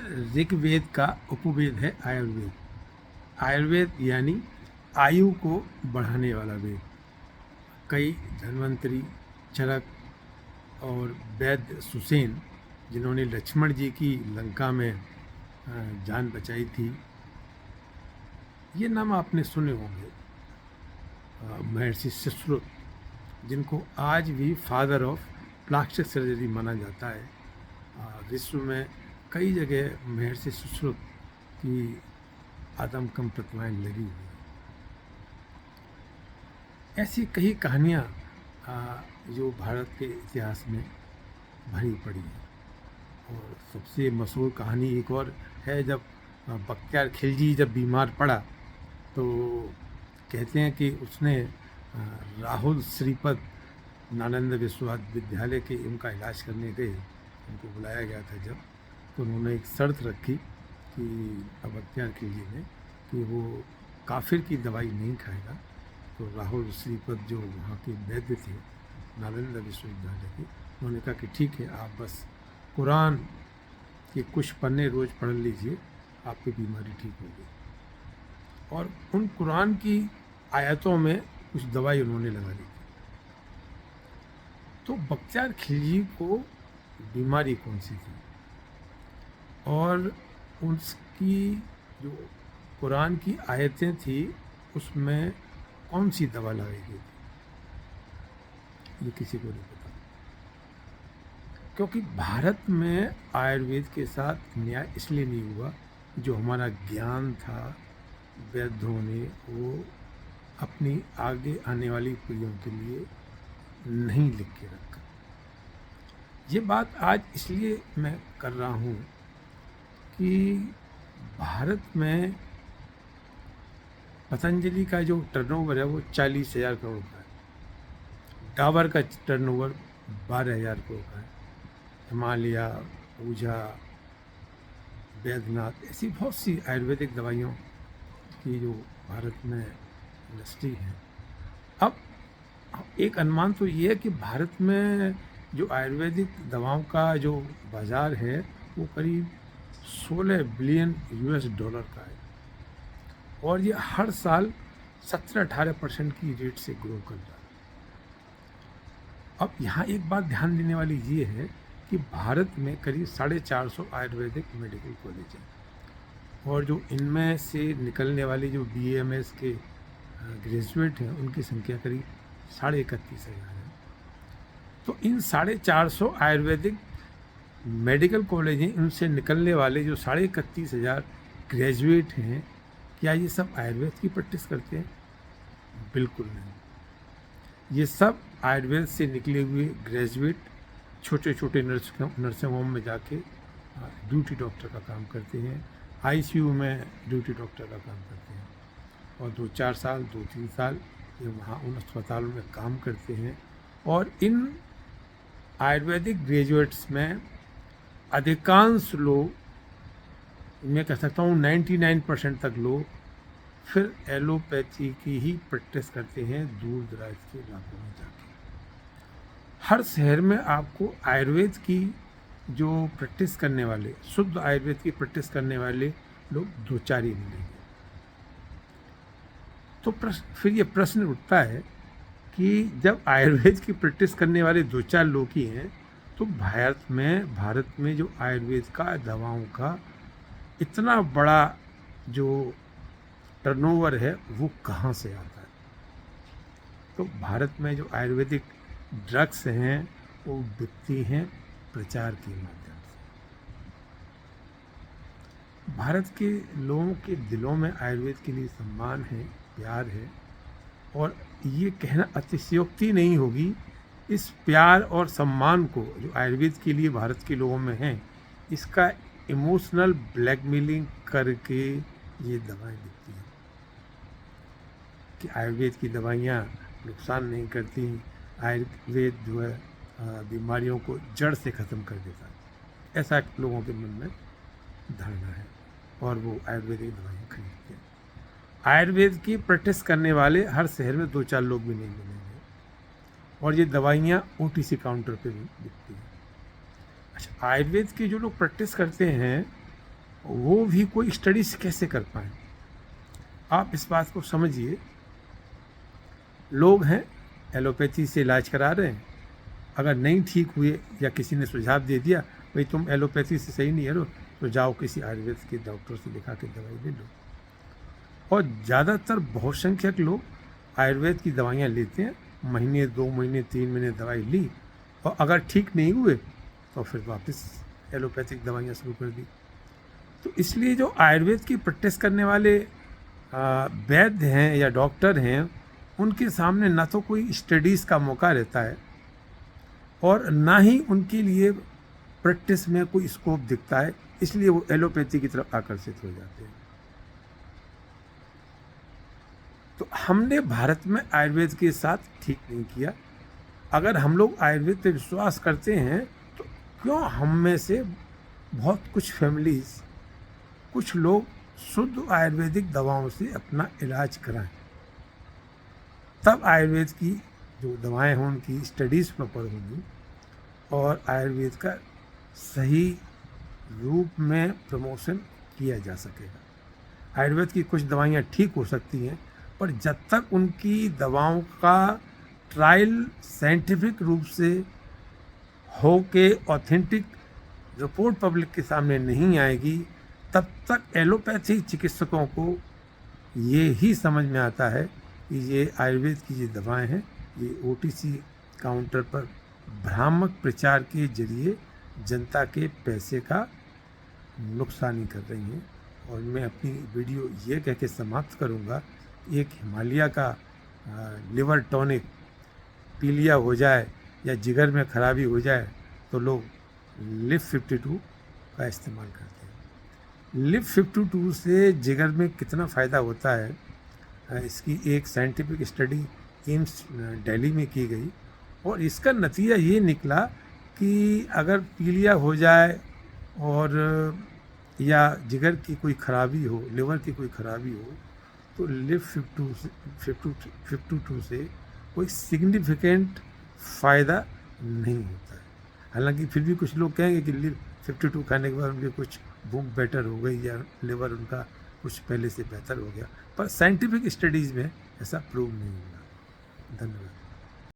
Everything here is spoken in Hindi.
ऋग्वेद का उपवेद है आयुर्वेद। आयुर्वेद यानी आयु को बढ़ाने वाला वेद। कई धन्वंतरी, चरक और वैद्य सुसेन, जिन्होंने लक्ष्मण जी की लंका में जान बचाई थी, ये नाम आपने सुने होंगे। महर्षि सुश्रुत, जिनको आज भी फादर ऑफ प्लास्टिक सर्जरी माना जाता है। विश्व में कई जगह महर्षि सुश्रुत की आदमकम प्रतिमाएं लगी हुई हैं। ऐसी कई कहानियाँ जो भारत के इतिहास में भरी पड़ी हैं। और सबसे मशहूर कहानी एक और है, जब बख्तियार खिलजी जब बीमार पड़ा तो कहते हैं कि उसने राहुल श्रीपद नालंदा विश्वविद्यालय के उनका इलाज करने गए, उनको बुलाया गया था जब, तो उन्होंने एक शर्त रखी कि बख्तियार खिलजी ने कि वो काफिर की दवाई नहीं खाएगा। तो राहुल श्रीपद जो वहाँ के वैद्य थे नालंदा विश्वविद्यालय के, उन्होंने कहा कि ठीक है, आप बस कुरान के कुछ पन्ने रोज़ पढ़ लीजिए, आपकी बीमारी ठीक होगी। और उन कुरान की आयतों में कुछ दवाई उन्होंने लगा दी थी। तो बख्तियार खिलजी को बीमारी कौन सी थी और उसकी जो कुरान की आयतें थी उसमें कौन सी दवा लगाई गई थी, ये किसी को नहीं पता। क्योंकि भारत में आयुर्वेद के साथ न्याय इसलिए नहीं हुआ, जो हमारा ज्ञान था वैद्यों ने वो अपनी आगे आने वाली पीढ़ियों के लिए नहीं लिख के रखा। ये बात आज इसलिए मैं कर रहा हूँ कि भारत में पतंजलि का जो टर्नओवर है वो 40,000 करोड़ का है। डाबर का टर्नओवर 12,000 करोड़ का है। हिमालय, ऊझा, वैद्यनाथ, ऐसी बहुत सी आयुर्वेदिक दवाइयों की जो भारत में इंडस्ट्री है। अब एक अनुमान तो ये है कि भारत में जो आयुर्वेदिक दवाओं का जो बाज़ार है वो करीब 16 बिलियन US$ का है। और ये हर साल 17-18% की रेट से ग्रो कर रहा है। अब यहाँ एक बात ध्यान देने वाली ये है कि भारत में करीब 450 आयुर्वेदिक मेडिकल कॉलेज हैं। और जो इनमें से निकलने वाले जो BAMS के ग्रेजुएट हैं उनकी संख्या करीब 31,500 है। तो इन 450 आयुर्वेदिक मेडिकल कॉलेज हैं, इनसे निकलने वाले जो 31,500 ग्रेजुएट हैं, क्या ये सब आयुर्वेद की प्रैक्टिस करते हैं? बिल्कुल नहीं। ये सब आयुर्वेद से निकले हुए ग्रेजुएट छोटे छोटे नर्सिंग होम में जाके ड्यूटी डॉक्टर का काम करते हैं, ICU में ड्यूटी डॉक्टर का काम करते हैं। और 2-4 साल, 2-3 साल ये वहाँ उन अस्पतालों में काम करते हैं। और इन आयुर्वेदिक ग्रेजुएट्स में अधिकांश लोग, मैं कह सकता हूँ 99% तक लोग फिर एलोपैथी की ही प्रैक्टिस करते हैं दूर दराज के इलाकों में जाके। हर शहर में आपको आयुर्वेद की जो प्रैक्टिस करने वाले, शुद्ध आयुर्वेद की प्रैक्टिस करने वाले लोग 2-4 ही मिलेंगे। तो फिर ये प्रश्न उठता है कि जब आयुर्वेद की प्रैक्टिस करने वाले 2-4 लोग ही हैं, तो भारत में जो आयुर्वेद का दवाओं का इतना बड़ा जो टर्नओवर है वो कहाँ से आता है? तो भारत में जो आयुर्वेदिक ड्रग्स हैं वो बिकती हैं प्रचार के माध्यम से। भारत के लोगों के दिलों में आयुर्वेद के लिए सम्मान है, प्यार है। और ये कहना अतिशयोक्ति नहीं होगी, इस प्यार और सम्मान को जो आयुर्वेद के लिए भारत के लोगों में है, इसका इमोशनल ब्लैकमेलिंग करके ये दवाएं बिकती हैं कि आयुर्वेद की दवाइयाँ नुकसान नहीं करती, आयुर्वेद जो है बीमारियों को जड़ से ख़त्म कर देता है। ऐसा लोगों के मन में धारणा है और वो आयुर्वेदिक दवाइयाँ खरीदते हैं। आयुर्वेद की प्रैक्टिस करने वाले हर शहर में 2-4 लोग भी नहीं मिलेंगे। और ये दवाइयाँ OTC काउंटर पे भी बिकती हैं। अच्छा, आयुर्वेद की जो लोग प्रैक्टिस करते हैं वो भी कोई स्टडीज कैसे कर पाए। आप इस बात को समझिए, लोग हैं एलोपैथी से इलाज करा रहे हैं, अगर नहीं ठीक हुए या किसी ने सुझाव दे दिया भाई तुम एलोपैथी से सही नहीं है तो जाओ किसी आयुर्वेद के डॉक्टर से दिखा के दवाई ले लो। और ज़्यादातर बहुसंख्यक लोग आयुर्वेद की दवाइयाँ लेते हैं, महीने 2 महीने 3 महीने दवाई ली और अगर ठीक नहीं हुए तो फिर वापस एलोपैथिक दवाइयाँ शुरू कर दी। तो इसलिए जो आयुर्वेद की प्रैक्टिस करने वाले वैद्य हैं या डॉक्टर हैं, उनके सामने ना तो कोई स्टडीज़ का मौका रहता है और ना ही उनके लिए प्रैक्टिस में कोई स्कोप दिखता है, इसलिए वो एलोपैथी की तरफ आकर्षित हो जाते हैं। तो हमने भारत में आयुर्वेद के साथ ठीक नहीं किया। अगर हम लोग आयुर्वेद पे विश्वास करते हैं तो क्यों हम में से बहुत कुछ फैमिलीज, कुछ लोग शुद्ध आयुर्वेदिक दवाओं से अपना इलाज कराएं। तब आयुर्वेद की जो दवाएं हों उनकी स्टडीज़ प्रॉपर होंगी और आयुर्वेद का सही रूप में प्रमोशन किया जा सकेगा। आयुर्वेद की कुछ दवाइयाँ ठीक हो सकती हैं, पर जब तक उनकी दवाओं का ट्रायल साइंटिफिक रूप से हो के ऑथेंटिक रिपोर्ट पब्लिक के सामने नहीं आएगी, तब तक एलोपैथी चिकित्सकों को ये ही समझ में आता है कि ये आयुर्वेद की जो दवाएं हैं ये ओटीसी काउंटर पर भ्रामक प्रचार के जरिए जनता के पैसे का नुकसानी कर रही हैं। और मैं अपनी वीडियो ये कह के समाप्त करूँगा, एक हिमालय का लिवर टॉनिक पी लिया हो जाए या जिगर में खराबी हो जाए तो लोग लिव 52 का इस्तेमाल करते हैं। लिव 52 से जिगर में कितना फ़ायदा होता है, इसकी एक साइंटिफिक स्टडी एम्स दिल्ली में की गई और इसका नतीजा ये निकला कि अगर पीलिया हो जाए और या जिगर की कोई खराबी हो, लिवर की कोई खराबी हो, तो लिव 52 से कोई सिग्निफिकेंट फ़ायदा नहीं होता है। हालांकि फिर भी कुछ लोग कहेंगे कि लिव 52 खाने के बाद उनके कुछ भूख बेटर हो गई या लिवर उनका कुछ पहले से बेहतर हो गया, पर साइंटिफिक स्टडीज़ में ऐसा प्रूव नहीं हुआ। धन्यवाद।